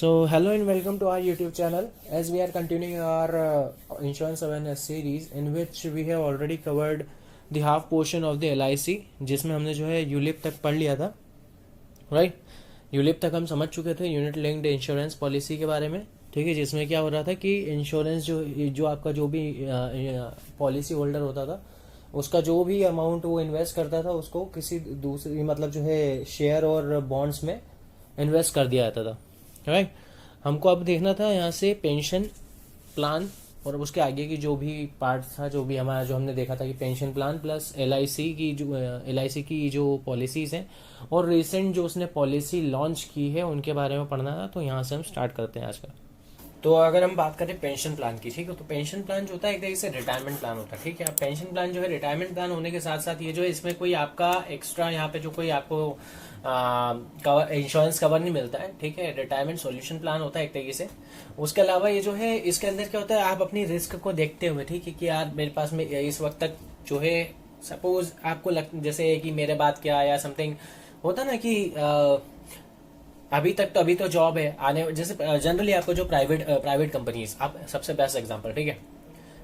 So, hello and welcome to our YouTube channel. As we are continuing our insurance awareness series, in which we have already covered the half portion of the LIC, जिसमें हमने जो है ULIP तक पढ़ लिया था, right. ULIP तक हम समझ चुके थे यूनिट लिंक्ड इंश्योरेंस पॉलिसी के बारे में, ठीक है, जिसमें क्या हो रहा था कि इंश्योरेंस जो आपका जो भी पॉलिसी होल्डर होता था, उसका जो भी अमाउंट वो इन्वेस्ट करता था उसको किसी दूसरी मतलब जो है शेयर और बॉन्ड्स में इन्वेस्ट कर दिया जाता था, राइट। हमको अब देखना था यहाँ से पेंशन प्लान और उसके आगे की जो भी पार्ट था, जो भी हमारा जो हमने देखा था कि पेंशन प्लान प्लस LIC की जो पॉलिसीज हैं और रिसेंट जो उसने पॉलिसी लॉन्च की है उनके बारे में पढ़ना था। तो यहाँ से हम स्टार्ट करते हैं आज का। तो अगर हम बात करें पेंशन प्लान की, ठीक है, तो पेंशन प्लान जो होता है एक तरीके से रिटायरमेंट प्लान होता है, ठीक है। पेंशन प्लान जो है रिटायरमेंट प्लान होने के साथ साथ ये जो है इसमें कोई आपका एक्स्ट्रा यहाँ पे जो कोई आपको इंश्योरेंस कवर नहीं मिलता है, ठीक है। रिटायरमेंट सॉल्यूशन प्लान होता है एक तरीके से। उसके अलावा ये जो है इसके अंदर क्या होता है, आप अपनी रिस्क को देखते हुए, ठीक है, कि यार मेरे पास में इस वक्त तक जो है सपोज आपको जैसे कि मेरे बात क्या या समथिंग होता ना कि अभी तो जॉब है आने, जैसे जनरली आपको जो प्राइवेट कंपनीज, आप सबसे बेस्ट एग्जांपल, ठीक है।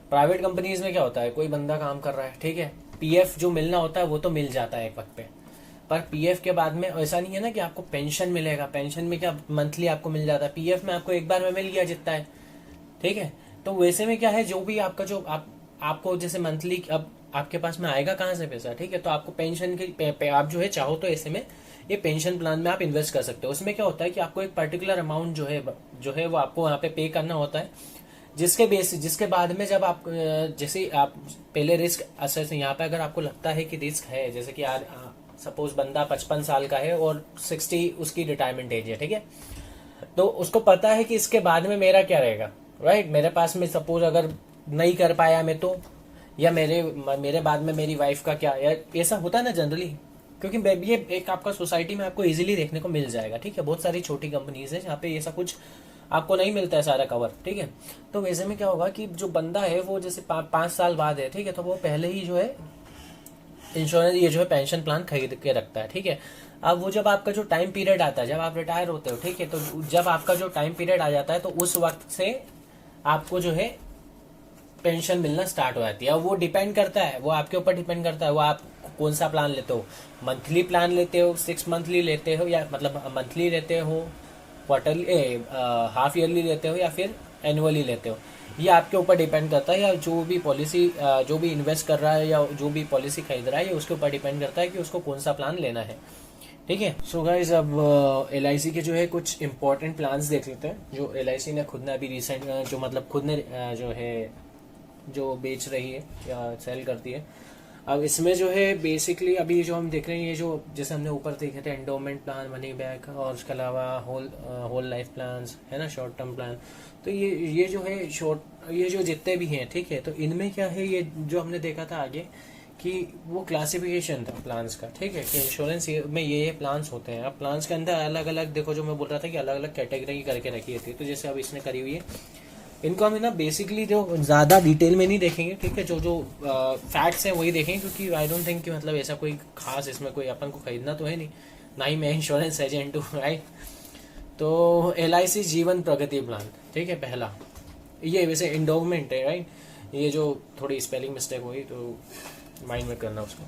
प्राइवेट कंपनीज में क्या होता है, कोई बंदा काम कर रहा है, ठीक है, पीएफ जो मिलना होता है वो तो मिल जाता है एक वक्त पे, पर पीएफ के बाद में ऐसा नहीं है ना कि आपको पेंशन मिलेगा। पेंशन में क्या मंथली आपको मिल जाता है, पीएफ में आपको एक बार में मिल गया जितना है, ठीक है। तो वैसे में क्या है, जो भी आपका जो आपको जैसे मंथली अब आपके पास में आएगा कहाँ से पैसा, ठीक है, तो आपको पेंशन के आप जो है चाहो तो ऐसे में ये पेंशन प्लान में आप इन्वेस्ट कर सकते हो। उसमें क्या होता है कि आपको एक पर्टिकुलर अमाउंट जो है वो आपको वहाँ पे करना होता है, जिसके बाद में जब आप जैसे आप पहले रिस्क असेस, यहाँ पे अगर आपको लगता है कि रिस्क है, जैसे कि यार सपोज बंदा 55 साल का है और 60 उसकी रिटायरमेंट एज है, ठीक है, तो उसको पता है कि इसके बाद में मेरा क्या रहेगा, राइट। मेरे पास में सपोज अगर नहीं कर पाया मैं तो, या मेरे बाद में मेरी वाइफ का क्या, या ऐसा होता है ना जनरली, क्योंकि ये एक आपका सोसाइटी में आपको इजीली देखने को मिल जाएगा, ठीक है। बहुत सारी छोटी कंपनीज है जहाँ पे ऐसा कुछ आपको नहीं मिलता है सारा कवर, ठीक है। तो वैसे में क्या होगा कि जो बंदा है वो जैसे 5 साल बाद है, ठीक है, तो वो पहले ही जो है इंश्योरेंस ये जो है पेंशन प्लान खरीद के रखता है, ठीक है। अब वो जब आपका जो टाइम पीरियड आता है, जब आप रिटायर होते हो, ठीक है, तो जब आपका जो टाइम पीरियड आ जाता है तो उस वक्त से आपको जो है पेंशन मिलना स्टार्ट हो जाती है। और वो डिपेंड करता है, वो आपके ऊपर डिपेंड करता है, वो आप कौन सा प्लान लेते हो, मंथली प्लान लेते हो, 6 मंथली लेते हो, या मतलब मंथली लेते हो, क्वार्टरली हाफ ईयरली लेते हो, या फिर एनुअली लेते हो, ये आपके ऊपर डिपेंड करता है। या जो भी पॉलिसी जो भी इन्वेस्ट कर रहा है या जो भी पॉलिसी खरीद रहा है, ये उसके ऊपर डिपेंड करता है कि उसको कौन सा प्लान लेना है, ठीक है। सो गाइज अब LIC के जो है कुछ इंपॉर्टेंट प्लान्स देख लेते हैं जो LIC ने खुद ने अभी रिसेंट जो मतलब खुद ने जो है जो बेच रही है या सेल करती है। अब इसमें जो है बेसिकली अभी जो हम देख रहे हैं, ये जो जैसे हमने ऊपर देखे थे एंडोमेंट प्लान, मनी बैक, और उसके अलावा होल लाइफ प्लान्स है ना, शॉर्ट टर्म प्लान। तो ये जो है ये जो जितने भी हैं, ठीक है, तो इनमें क्या है, ये जो हमने देखा था आगे कि वो क्लासिफिकेशन था प्लान्स का, ठीक है, कि इंश्योरेंस में ये प्लान्स होते हैं। अब प्लान्स के अंदर अलग अलग देखो, जो मैं बोल रहा था कि अलग अलग कैटेगरी करके रखी थी, तो जैसे अब इसने करी हुई है, इनको हम ना बेसिकली जो ज्यादा डिटेल में नहीं देखेंगे, ठीक है, जो फैक्ट्स हैं वही देखेंगे, क्योंकि आई डोंट थिंक कि मतलब ऐसा कोई खास इसमें कोई अपन को खरीदना तो है नहीं, ना ही मैं इंश्योरेंस एजेंट हूँ, राइट। तो LIC जीवन प्रगति प्लान, ठीक है, पहला ये वैसे एंडोमेंट है, राइट। ये जो थोड़ी स्पेलिंग मिस्टेक हुई तो माइंड में करना उसको।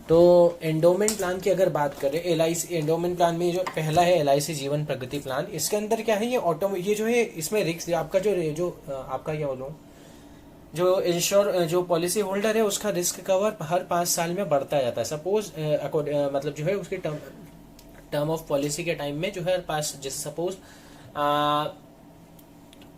तो एंडोमेंट प्लान की अगर बात करें, LIC एंडोमेंट प्लान में जो पहला है LIC जीवन प्रगति प्लान, इसके अंदर क्या है, ये जो है इसमें रिस्क आपका जो आपका क्या बोलूं, जो पॉलिसी होल्डर है उसका रिस्क कवर हर 5 साल में बढ़ता जाता है। सपोज मतलब जो है उसकी टर्म ऑफ पॉलिसी के टाइम में जो है पास, जैसे सपोज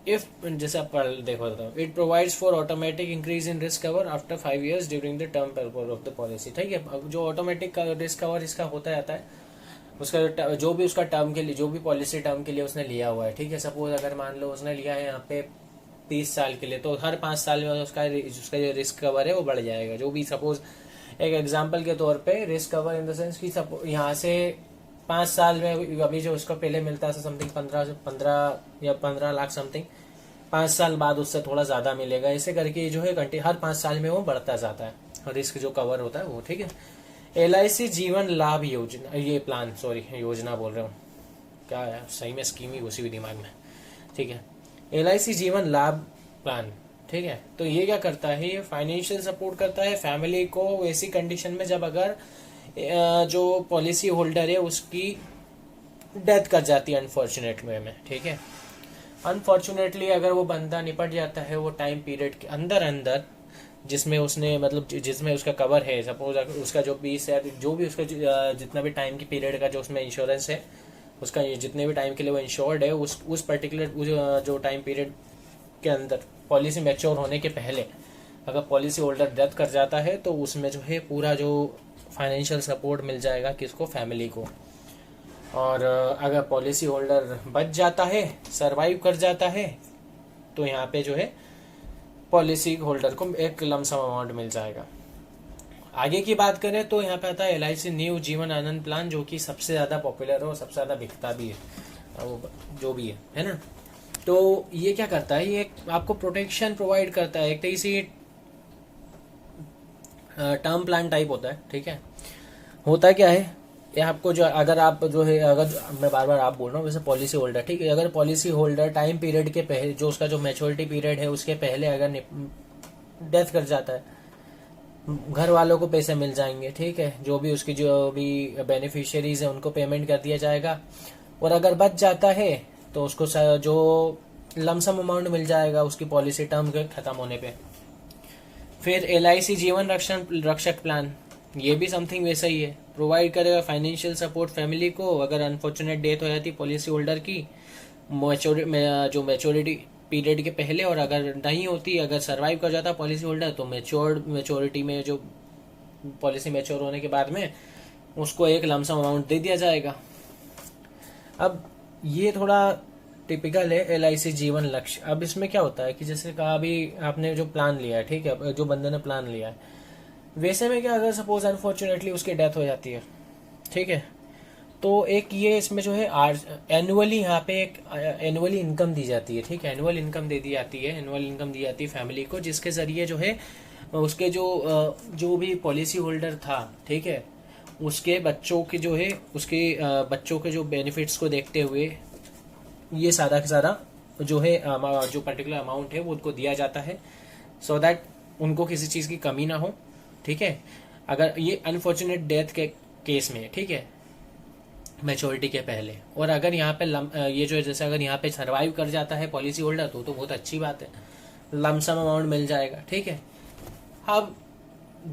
इफ जैसे आप देखो, it provides for automatic increase in risk cover after 5 years during the term purpose of the policy, ठीक है। जो ऑटोमेटिक रिस्क कवर इसका होता जाता है, उसका जो भी उसका टर्म के लिए, जो भी पॉलिसी टर्म के लिए उसने लिया हुआ है, ठीक है। सपोज अगर मान लो उसने लिया है यहाँ पे 30 साल के लिए, तो हर 5 साल में उसका जो रिस्क कवर है वो बढ़ जाएगा। जो भी सपोज एक एग्जाम्पल के तौर पे risk cover in the sense की यहाँ से 5 साल में अभी जो उसको पहले मिलता है समथिंग 15 लाख समथिंग, 5 साल बाद उससे थोड़ा ज्यादा मिलेगा, ऐसे करके जो है हर 5 साल में वो बढ़ता जाता है रिस्क जो कवर होता है वो, ठीक है। LIC जीवन लाभ योजना, ये प्लान, सॉरी योजना बोल रहा हूँ, क्या है, सही में स्कीम ही घुसी हुई दिमाग में, ठीक है। LIC जीवन लाभ प्लान, ठीक है। तो ये क्या करता है, ये फाइनेंशियल सपोर्ट करता है फैमिली को ऐसी कंडीशन में जब अगर जो पॉलिसी होल्डर है उसकी डेथ कर जाती है अनफॉर्चुनेट वे में, ठीक है। अनफॉर्चुनेटली अगर वो बंदा निपट जाता है वो टाइम पीरियड के अंदर अंदर जिसमें उसने मतलब जिसमें उसका कवर है, सपोज उसका जो 20 है जो भी उसका जितना भी टाइम की पीरियड का जो उसमें इंश्योरेंस है, उसका जितने भी टाइम के लिए वो इंश्योर्ड है, उस पर्टिकुलर जो टाइम पीरियड के अंदर पॉलिसी मैच्योर होने के पहले अगर पॉलिसी होल्डर डेथ कर जाता है तो उसमें जो है पूरा जो फाइनेंशियल सपोर्ट मिल जाएगा किसको, फैमिली को। और अगर पॉलिसी होल्डर बच जाता है, सरवाइव कर जाता है, तो यहाँ पे जो है पॉलिसी होल्डर को एक लमसम अमाउंट मिल जाएगा। आगे की बात करें तो यहाँ पे आता है LIC new Jeevan Anand plan, जो कि सबसे ज्यादा पॉपुलर है और सबसे ज्यादा बिकता भी है, वो जो भी है ना। तो ये क्या करता है, ये आपको प्रोटेक्शन प्रोवाइड करता है, एक तरह से टर्म प्लान टाइप होता है, ठीक है। होता क्या है, ये आपको जो अगर आप जो है, अगर मैं बार बार आप बोल रहा हूँ, वैसे पॉलिसी होल्डर, ठीक है, अगर पॉलिसी होल्डर टाइम पीरियड के पहले जो उसका जो मैच्योरिटी पीरियड है उसके पहले अगर डेथ कर जाता है, घर वालों को पैसे मिल जाएंगे, ठीक है, जो भी बेनिफिशियरीज है उनको पेमेंट कर दिया जाएगा। और अगर बच जाता है तो उसको जो लमसम अमाउंट मिल जाएगा उसकी पॉलिसी टर्म के खत्म होने पे। फिर LIC जीवन रक्षक प्लान, ये भी समथिंग वैसा ही है, प्रोवाइड करेगा फाइनेंशियल सपोर्ट फैमिली को अगर अनफॉर्चुनेट डेथ हो जाती पॉलिसी होल्डर की जो मैच्योरिटी पीरियड के पहले, और अगर नहीं होती, अगर सरवाइव कर जाता पॉलिसी होल्डर तो मैच्योरिटी में जो पॉलिसी मैच्योर होने के बाद में उसको एक लमसम अमाउंट दे दिया जाएगा। अब ये थोड़ा टिपिकल है LIC जीवन लक्ष्य। अब इसमें क्या होता है कि जैसे कहा अभी आपने जो प्लान लिया है, ठीक है, जो बंदे ने प्लान लिया है, वैसे में क्या अगर सपोज अनफॉर्चुनेटली उसकी डेथ हो जाती है, ठीक है, तो एक ये इसमें जो है एनुअली यहाँ पे एक एनुअली इनकम दी जाती है, ठीक है, एनुअल इनकम दी जाती है फैमिली को, जिसके जरिए जो है उसके जो भी पॉलिसी होल्डर था, ठीक है, उसके बच्चों के जो है उसके बच्चों के जो बेनिफिट्स को देखते हुए ये सारा का सारा जो है जो पर्टिकुलर अमाउंट है वो उनको दिया जाता है, सो दैट उनको किसी चीज की कमी ना हो, ठीक है। अगर ये अनफॉर्चुनेट डेथ के केस में, ठीक है, मैच्योरिटी के पहले, और अगर यहाँ पे ये जो है जैसे अगर यहाँ पे सरवाइव कर जाता है पॉलिसी होल्डर तो बहुत अच्छी बात है, लमसम अमाउंट मिल जाएगा, ठीक है। अब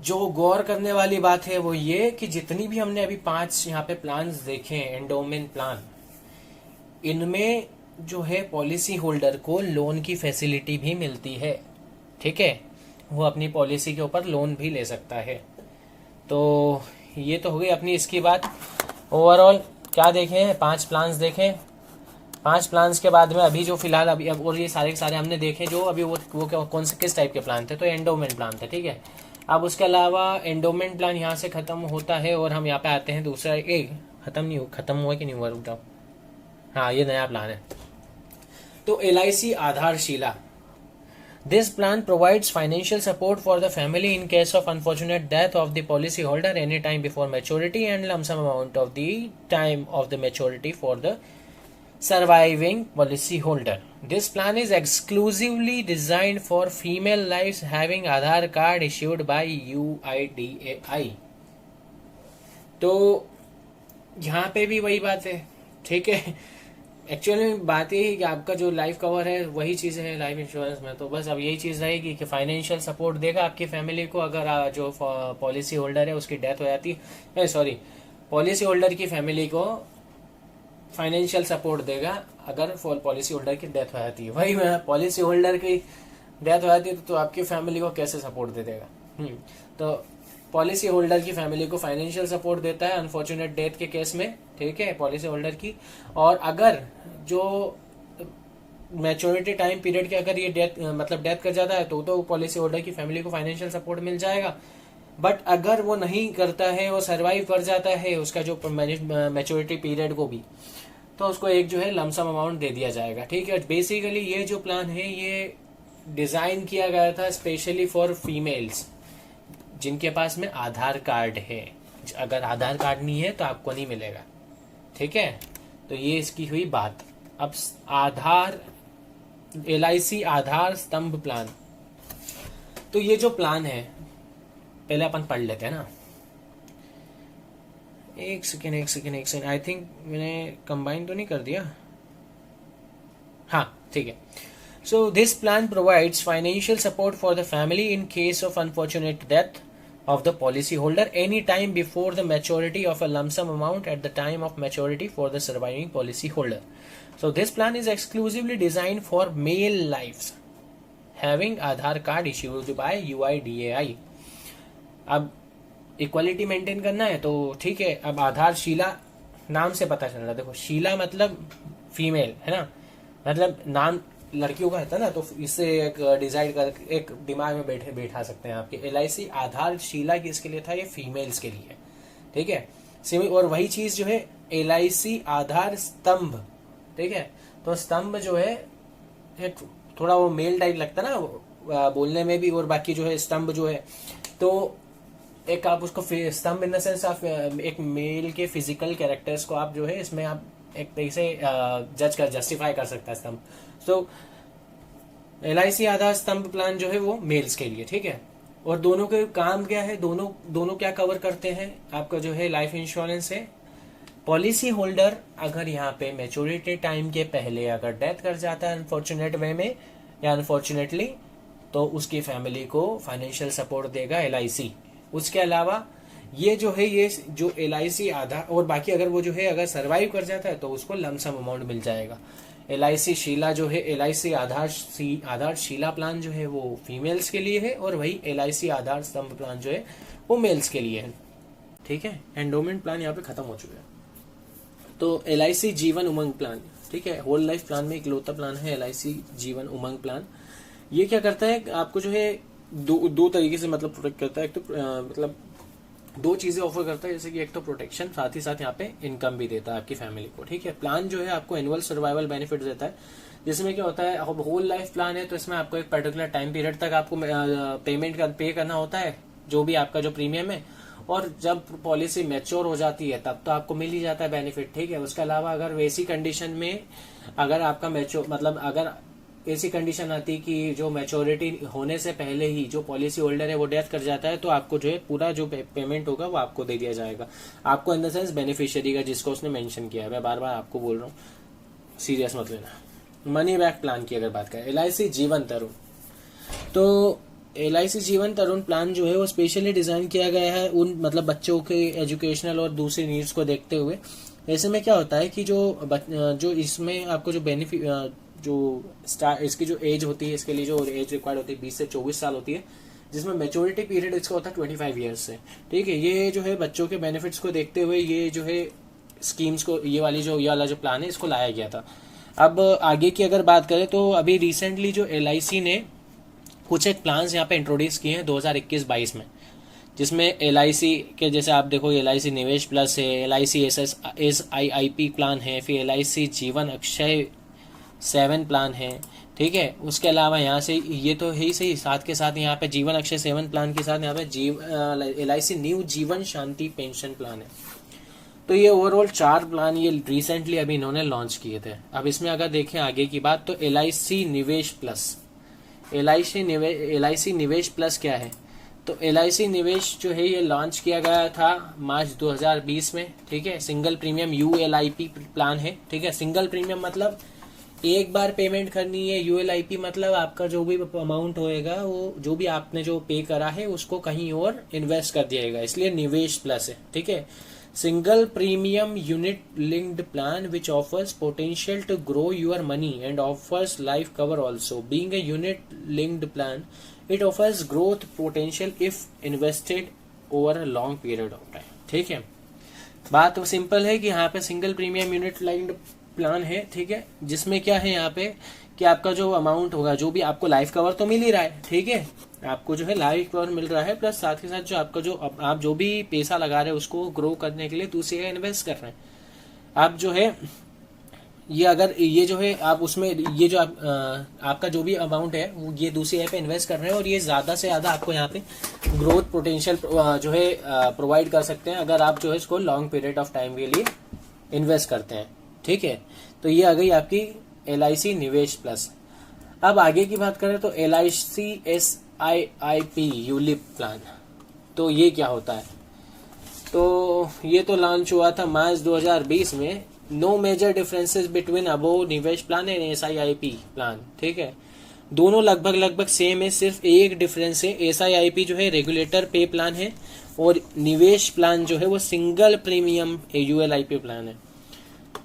जो गौर करने वाली बात है वो ये कि जितनी भी हमने अभी 5 यहाँ पे प्लान्स देखे हैं, एंडोमेंट प्लान, इनमें जो है पॉलिसी होल्डर को लोन की फैसिलिटी भी मिलती है, ठीक है, वो अपनी पॉलिसी के ऊपर लोन भी ले सकता है। तो ये तो हो गई अपनी इसकी बात। ओवरऑल क्या देखें, 5 प्लान्स देखें। 5 प्लान्स के बाद में अभी जो फिलहाल अभी अब और ये सारे के सारे हमने देखे, जो अभी वो कौन से किस टाइप के प्लान थे, तो एंडोमेंट प्लान थे, ठीक है। अब उसके अलावा एंडोमेंट प्लान यहाँ से खत्म होता है और हम यहाँ पे आते हैं दूसरा, एक खत्म हुआ कि नहीं हुआ, रुक जाओ, हाँ ये नया प्लान है। तो LIC आधारशिला, this plan provides financial support for the family in case of unfortunate death of the policy holder any time before maturity and lump sum amount of the time of the maturity for the surviving policy holder. This plan is exclusively designed for female lives having Aadhaar card issued by UIDAI. तो यहाँ पे भी वही बात है, ठीक है। Actually बात यही है कि आपका जो लाइफ कवर है वही चीज़ है लाइफ इंश्योरेंस में, तो बस अब यही चीज़ रहेगी कि फाइनेंशियल सपोर्ट देगा आपकी फैमिली को अगर जो पॉलिसी होल्डर है उसकी डेथ हो जाती है, सॉरी, पॉलिसी होल्डर की फैमिली को फाइनेंशियल सपोर्ट देगा अगर पॉलिसी होल्डर की डेथ हो जाती है। वही पॉलिसी होल्डर की डेथ हो जाती है तो आपकी फैमिली को कैसे सपोर्ट दे देगा। तो पॉलिसी होल्डर की फैमिली को फाइनेंशियल सपोर्ट देता है अनफॉर्चुनेट डेथ के केस में, ठीक है, पॉलिसी होल्डर की। और अगर जो मैच्योरिटी टाइम पीरियड के अगर ये डेथ कर जाता है तो पॉलिसी होल्डर की फैमिली को फाइनेंशियल सपोर्ट मिल जाएगा। बट अगर वो नहीं करता है, वो सरवाइव कर जाता है उसका जो मैच्योरिटी पीरियड को भी, तो उसको एक जो है लमसम अमाउंट दे दिया जाएगा, ठीक है। बेसिकली ये जो प्लान है ये डिजाइन किया गया था स्पेशली फॉर फीमेल्स जिनके पास में आधार कार्ड है। अगर आधार कार्ड नहीं है तो आपको नहीं मिलेगा, ठीक है। तो ये इसकी हुई बात। अब आधार LIC आधार स्तंभ प्लान, तो ये जो प्लान है पहले अपन पढ़ लेते हैं ना। एक सेकेंड, आई थिंक मैंने कंबाइन तो नहीं कर दिया। हाँ ठीक है। So this plan provides financial support for the family in case of unfortunate death of the policyholder any time before the maturity of a lump sum amount at the time of maturity for the surviving policyholder. So this plan is exclusively designed for male lives having Aadhaar card issued by UIDAI. अब equality maintain करना है तो ठीक है। अब आधार शीला नाम से पता चल रहा है, देखो शीला मतलब फीमेल है ना, मतलब नाम लड़कियों का रहता है ना, तो इससे एक डिसाइड कर एक दिमाग में बैठा सकते हैं आपके। LIC आधार शीला किसके लिए था, ये फीमेल्स के लिए, ठीक है। और वही चीज जो है LIC आधार स्तंभ, ठीक है। तो स्तंभ जो है थोड़ा वो मेल टाइप लगता है ना बोलने में भी, और बाकी जो है स्तंभ जो है, तो एक आप उसको स्तंभ इन द सेंस आप एक मेल के फिजिकल कैरेक्टर्स को आप जो है इसमें आप एक तरीके से जस्टिफाई कर सकता है स्तंभ। तो LIC आधार स्तंभ प्लान जो है वो मेल्स के लिए, ठीक है। और दोनों के काम क्या है, दोनों क्या कवर करते हैं, आपका जो है लाइफ इंश्योरेंस है। पॉलिसी होल्डर अगर यहाँ पे मैच्योरिटी टाइम के पहले अगर डेथ कर जाता है अनफॉर्चुनेट वे में या अनफॉर्चुनेटली, तो उसकी फैमिली को फाइनेंशियल सपोर्ट देगा LIC। उसके अलावा ये जो है ये जो LIC आधार, और बाकी अगर वो जो है अगर सरवाइव कर जाता है तो उसको लमसम अमाउंट मिल जाएगा। LIC शीला जो है LIC आधार शीला प्लान जो है वो फीमेल्स के लिए है, और वही LIC आधार स्तंभ प्लान जो है वो मेल्स के लिए है, ठीक है। एंडोमेंट प्लान यहाँ पे खत्म हो चुका है। तो LIC जीवन उमंग प्लान, ठीक है, होल लाइफ प्लान में इकलौता प्लान है LIC जीवन उमंग प्लान। ये क्या करता है, आपको जो है दो तरीके से मतलब प्रोटेक्ट करता है। एक तो मतलब दो चीजें ऑफर करता है, जैसे कि एक तो प्रोटेक्शन, साथ ही साथ यहाँ पे इनकम भी देता है आपकी फैमिली को, ठीक है। प्लान जो है आपको एनुअल सर्वाइवल बेनिफिट देता है, जिसमें क्या होता है होल लाइफ प्लान है तो इसमें आपको एक पर्टिकुलर टाइम पीरियड तक आपको पे करना होता है जो भी आपका जो प्रीमियम है, और जब पॉलिसी मैच्योर हो जाती है तब तो आपको मिल ही जाता है बेनिफिट, ठीक है। उसके अलावा अगर वैसी कंडीशन में अगर आपका मैच्योर मतलब अगर ऐसी कंडीशन आती कि जो मैच्योरिटी होने से पहले ही जो पॉलिसी होल्डर है वो डेथ कर जाता है, तो आपको जो है पूरा जो पेमेंट होगा वो आपको दे दिया जाएगा, आपको इन द सेंस बेनिफिशियरी का, जिसको उसने मेंशन किया है। मैं बार बार आपको बोल रहा हूँ, सीरियस मत लेना। मनी बैक प्लान की अगर बात करें, LIC जीवन तरुण, तो LIC जीवन तरुण प्लान जो है वो स्पेशली डिजाइन किया गया है उन मतलब बच्चों के एजुकेशनल और दूसरी नीड्स को देखते हुए। ऐसे में क्या होता है कि जो इसमें आपको जो बेनिफिट जो इसकी जो एज होती है, इसके लिए जो एज रिक्वायर्ड होती है 20 से 24 साल होती है, जिसमें मैच्योरिटी पीरियड इसका होता है 25 ईयर्स से, ठीक है। ये जो है बच्चों के बेनिफिट्स को देखते हुए ये जो है स्कीम्स को ये वाला जो प्लान है इसको लाया गया था। अब आगे की अगर बात करें तो अभी रिसेंटली जो LIC ने कुछ एक प्लान्स यहाँ पे इंट्रोड्यूस किए हैं 2021-22 में, जिसमें LIC के जैसे आप देखो LIC निवेश प्लस है, LIC SIIP प्लान है, फिर LIC जीवन अक्षय 7 प्लान है, ठीक है। उसके अलावा यहाँ से ये तो है ही सही, साथ के साथ यहाँ पे जीवन अक्षय 7 प्लान के साथ यहाँ पे LIC न्यू जीवन शांति पेंशन प्लान है। तो ये ओवरऑल 4 प्लान ये रिसेंटली अभी इन्होंने लॉन्च किए थे। अब इसमें अगर देखें आगे की बात, तो LIC निवेश प्लस, LIC निवेश प्लस क्या है, तो LIC निवेश जो है ये लॉन्च किया गया था मार्च 2020 में, ठीक है। सिंगल प्रीमियम ULIP प्लान है, ठीक है। सिंगल प्रीमियम मतलब एक बार पेमेंट करनी है, ULIP मतलब आपका जो भी अमाउंट होएगा वो जो भी आपने जो पे करा है उसको कहीं और इन्वेस्ट कर दिएगा, इसलिए निवेश प्लस है, ठीक है। Single premium unit linked plan which offers potential to grow your money and offers life cover also, being a unit linked plan it offers growth potential if invested over a long period of time, ठीक है। बात तो simple है कि यहाँ पे single premium unit linked plan है, ठीक है, जिसमें क्या है यहाँ पे कि आपका जो अमाउंट होगा, जो भी आपको लाइफ कवर तो मिल ही रहा है, ठीक है, आपको जो है लाइफ कवर मिल रहा है, प्लस साथ के साथ जो आपका जो आप जो भी पैसा लगा रहे हैं उसको ग्रो करने के लिए दूसरी जगह इन्वेस्ट कर रहे हैं। आप जो है ये अगर ये जो है आप उसमें ये जो आपका जो भी अमाउंट है वो ये दूसरी जगह पे इन्वेस्ट कर रहे हैं, और ये ज्यादा से ज्यादा आपको यहाँ पे ग्रोथ पोटेंशियल जो है प्रोवाइड कर सकते हैं अगर आप जो है इसको लॉन्ग पीरियड ऑफ टाइम के लिए इन्वेस्ट करते हैं, ठीक है, तो ये आ गई आपकी LIC निवेश प्लस। अब आगे की बात करें तो LIC SIIP यूलिप प्लान, तो ये क्या होता है? तो ये तो लॉन्च हुआ था मार्च 2020 में। No major differences between above Nivesh plan and SIIP plan, ठीक है, दोनों लगभग सेम है, सिर्फ एक डिफरेंस है, SIIP जो है रेगुलेटर पे प्लान है और निवेश प्लान जो है वो सिंगल प्रीमियम ULIP प्लान है।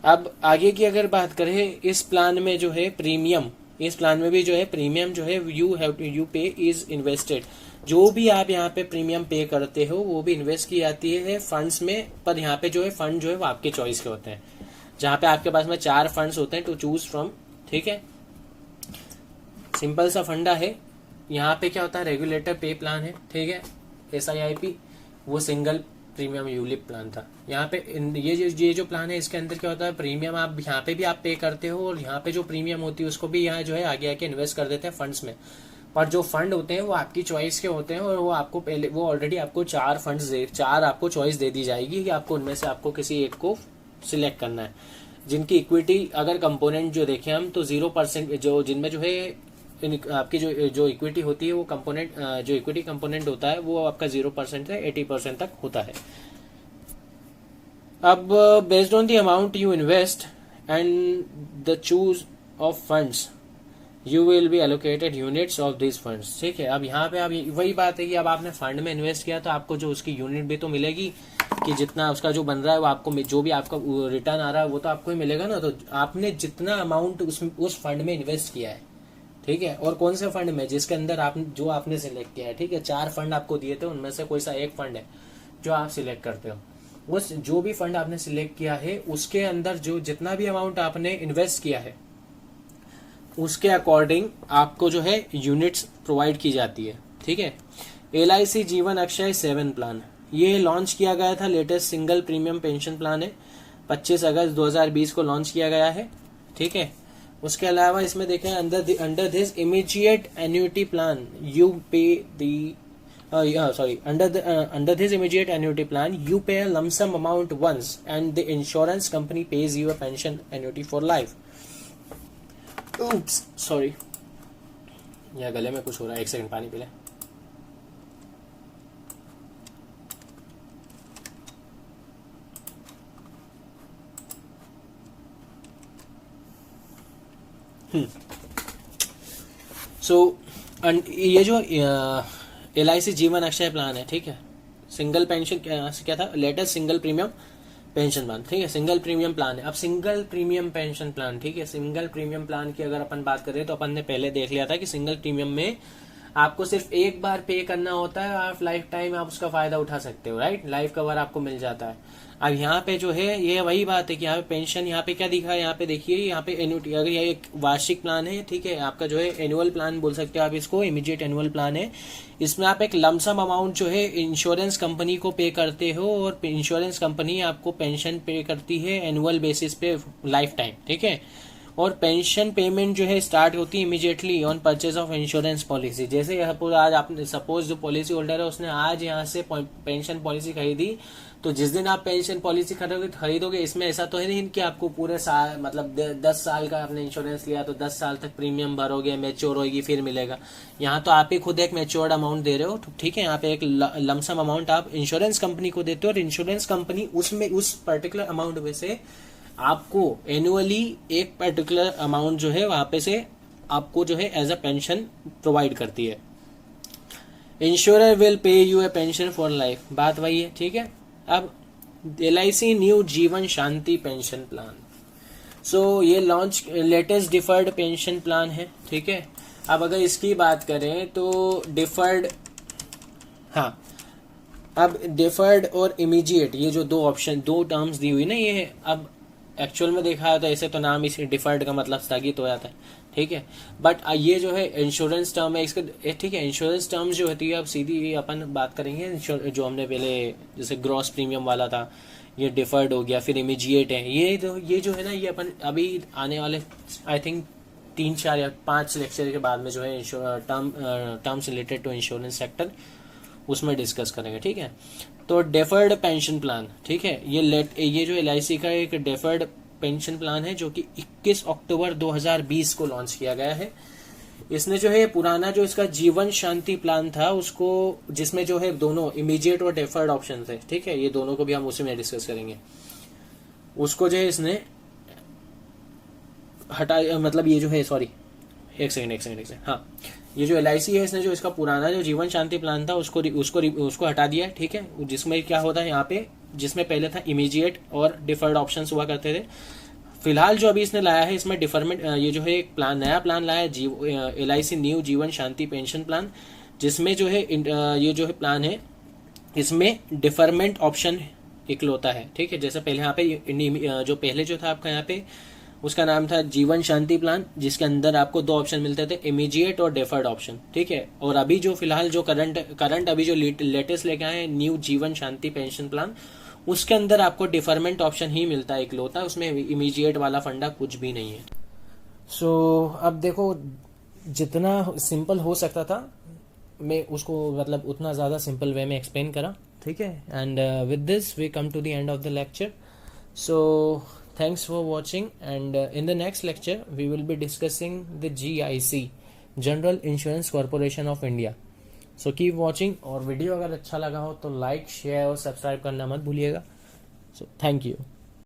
अब आगे की अगर बात करें, इस प्लान में जो है प्रीमियम, इस प्लान में भी जो है प्रीमियम जो है यू पे इज इन्वेस्टेड, जो भी आप यहाँ पे प्रीमियम पे करते हो वो भी इन्वेस्ट की जाती है फंड्स में, पर यहाँ पे जो है फंड जो है वो आपके चॉइस के होते हैं, जहाँ पे आपके पास में 4 फंड्स होते हैं टू चूज फ्रॉम, ठीक है, सिंपल सा फंडा है। यहाँ पे क्या होता है, रेगुलेटर पे प्लान है, ठीक है, SIIP वो सिंगल प्रीमियम यूलिप प्लान था। यहाँ पे ये जो प्लान है इसके अंदर क्या होता है, प्रीमियम आप यहाँ पे भी आप पे करते हो और यहाँ पे जो प्रीमियम होती है उसको भी यहाँ जो है आगे आके इन्वेस्ट कर देते हैं फंड्स में, पर जो फंड होते हैं वो आपकी चॉइस के होते हैं और वो आपको पहले वो ऑलरेडी आपको 4 फंड्स 4 आपको चॉइस दे दी जाएगी कि आपको उनमें से आपको किसी एक को सिलेक्ट करना है, जिनकी अगर कंपोनेंट जो देखें हम तो 0% जो जिनमें जो है आपकी जो इक्विटी होती है वो कंपोनेंट जो इक्विटी कंपोनेंट होता है वो आपका 0% से 80% तक होता है। अब based on the amount you invest and the choose of funds you will be allocated units of this funds, ठीक है। अब यहाँ पे आप वही बात है कि अब आपने फंड में इन्वेस्ट किया तो आपको जो उसकी यूनिट भी तो मिलेगी कि जितना उसका जो बन रहा है वो आपको, जो भी आपका रिटर्न आ रहा है वो तो आपको ही मिलेगा ना। तो आपने जितना अमाउंट उस फंड में इन्वेस्ट किया है, ठीक है, और कौन से फंड में, जिसके अंदर आपने सिलेक्ट किया है, ठीक है, 4 फंड आपको दिए थे उनमें से कोई सा एक फंड है जो आप सिलेक्ट करते हो, उस जो भी फंड आपने सिलेक्ट किया है उसके अंदर जो जितना भी अमाउंट आपने इन्वेस्ट किया है उसके अकॉर्डिंग आपको जो है यूनिट्स प्रोवाइड की जाती है, ठीक है। LIC जीवन अक्षय 7 प्लान, ये लॉन्च किया गया था, latest single premium pension plan है, 25 अगस्त 2020 को लॉन्च किया गया है, ठीक है। उसके अलावा इसमें देखें under this immediate annuity plan you पे दी under this immediate annuity plan you pay a lump sum amount once and the insurance company pays you a pension annuity for life. Oops, sorry, या गले में कुछ हो रहा है, 1 second पानी P ले। ये जो LIC जीवन अक्षय प्लान है, ठीक है, सिंगल पेंशन क्या था, latest single premium pension plan, ठीक है, सिंगल प्रीमियम प्लान है। अब सिंगल प्रीमियम पेंशन प्लान, ठीक है, सिंगल प्रीमियम प्लान की अगर अपन बात करें तो अपन ने पहले देख लिया था कि सिंगल प्रीमियम में आपको सिर्फ एक बार पे करना होता है, आप लाइफ टाइम आप उसका फायदा उठा सकते हो, राइट, लाइफ कवर आपको मिल जाता है। अब यहाँ पे जो है ये वही बात है कि यहाँ पे पेंशन, यहाँ पे क्या दिखा है, यहाँ पे देखिए, यहाँ पे एन्युटी, अगर ये एक वार्षिक प्लान है, ठीक है, आपका जो है एनुअल प्लान बोल सकते हो आप इसको, इमीडिएट एनुअल प्लान है, इसमें आप एक लमसम अमाउंट जो है इंश्योरेंस कंपनी को पे करते हो और इंश्योरेंस कंपनी आपको पेंशन पे करती है एनुअल बेसिस पे लाइफ टाइम, ठीक है। और पेंशन पेमेंट जो है स्टार्ट होती है immediately on purchase of insurance policy. जैसे आज आपने सपोज जो पॉलिसी होल्डर है उसने आज यहाँ से पेंशन पॉलिसी खरीदी, तो जिस दिन आप पेंशन पॉलिसी खरीदोगे इसमें ऐसा तो है नहीं कि आपको पूरे साल, मतलब 10 साल का आपने इंश्योरेंस लिया तो 10 साल तक प्रीमियम भरोगे, मैच्योर होगी फिर मिलेगा। यहाँ तो आप ही खुद एक मैच्योर्ड अमाउंट दे रहे हो, ठीक है, यहाँ पे एक लमसम अमाउंट आप इंश्योरेंस कंपनी को देते हो और इंश्योरेंस कंपनी उसमें उस पर्टिकुलर अमाउंट में से आपको एनुअली एक पर्टिकुलर अमाउंट जो है वहां पे से आपको जो है एज अ पेंशन प्रोवाइड करती है। Insurer will pay U A pension for life, बात वही है, ठीक है। अब LIC न्यू जीवन शांति पेंशन प्लान, सो ये launch latest deferred pension plan है, ठीक है। अब अगर इसकी बात करें तो डिफर्ड, हाँ, अब डिफर्ड और इमीडिएट ये जो दो टर्म्स दी हुई ना, ये अब एक्चुअल में देखा तो ऐसे तो नाम इस डिफर्ड का मतलब स्थगित हो जाता है, ठीक है, बट ये जो है इंश्योरेंस टर्म है इसका, ठीक है, इंश्योरेंस टर्म्स जो होती है अब सीधी अपन बात करेंगे जो हमने पहले जैसे ग्रॉस प्रीमियम वाला था, ये डिफर्ड हो गया, फिर इमीडिएट है, ये जो है ना, ये अपन अभी आने वाले आई थिंक 3-4 या 5 लेक्चर के बाद में जो है terms related to insurance sector उसमें डिस्कस करेंगे, ठीक है। तो डेफर्ड पेंशन प्लान, ठीक है, ये जो LIC का एक डेफर्ड पेंशन प्लान है जो कि 21 अक्टूबर 2020 को लॉन्च किया गया है। इसने जो है पुराना जो इसका जीवन शांति प्लान था उसको, जिसमें जो है दोनों इमीडिएट और डेफर्ड ऑप्शन थे, ठीक है, ये दोनों को भी हम उसी में डिस्कस करेंगे, उसको जो है इसने हटा, मतलब ये जो है, सॉरी एक सेकंड, हाँ, ये जो LIC है इसने जो इसका पुराना जो जीवन शांति प्लान था उसको हटा दिया है, ठीक है, जिसमें क्या होता है यहाँ पे, जिसमें पहले था इमीडिएट और डिफर्ड ऑप्शंस हुआ करते थे। फिलहाल जो अभी इसने लाया है इसमें डिफरमेंट, ये जो है एक प्लान, नया प्लान लाया है LIC न्यू जीवन शांति पेंशन प्लान, जिसमें जो है ये जो है प्लान है इसमें डिफरमेंट ऑप्शन इकलौता है, ठीक है। जैसे पहले यहाँ पे जो पहले जो था आपका यहाँ पे उसका नाम था जीवन शांति प्लान, जिसके अंदर आपको 2 ऑप्शन मिलते थे, इमीडिएट और डेफर्ड ऑप्शन, ठीक है। और अभी जो फिलहाल जो करंट अभी जो लेटेस्ट लेके आए हैं न्यू जीवन शांति पेंशन प्लान, उसके अंदर आपको डिफरमेंट ऑप्शन ही मिलता है इकलौता, उसमें इमीडिएट वाला फंडा कुछ भी नहीं है। सो अब देखो, जितना सिंपल हो सकता था मैं उसको मतलब उतना ज़्यादा सिंपल वे में एक्सप्लेन करा, ठीक है। And with this we come to the end of the lecture. So thanks for watching, and in the next lecture we will be discussing the GIC, General Insurance Corporation of India. So keep watching, और video अगर अच्छा लगा हो तो like, share और subscribe करना मत भूलिएगा। So thank you.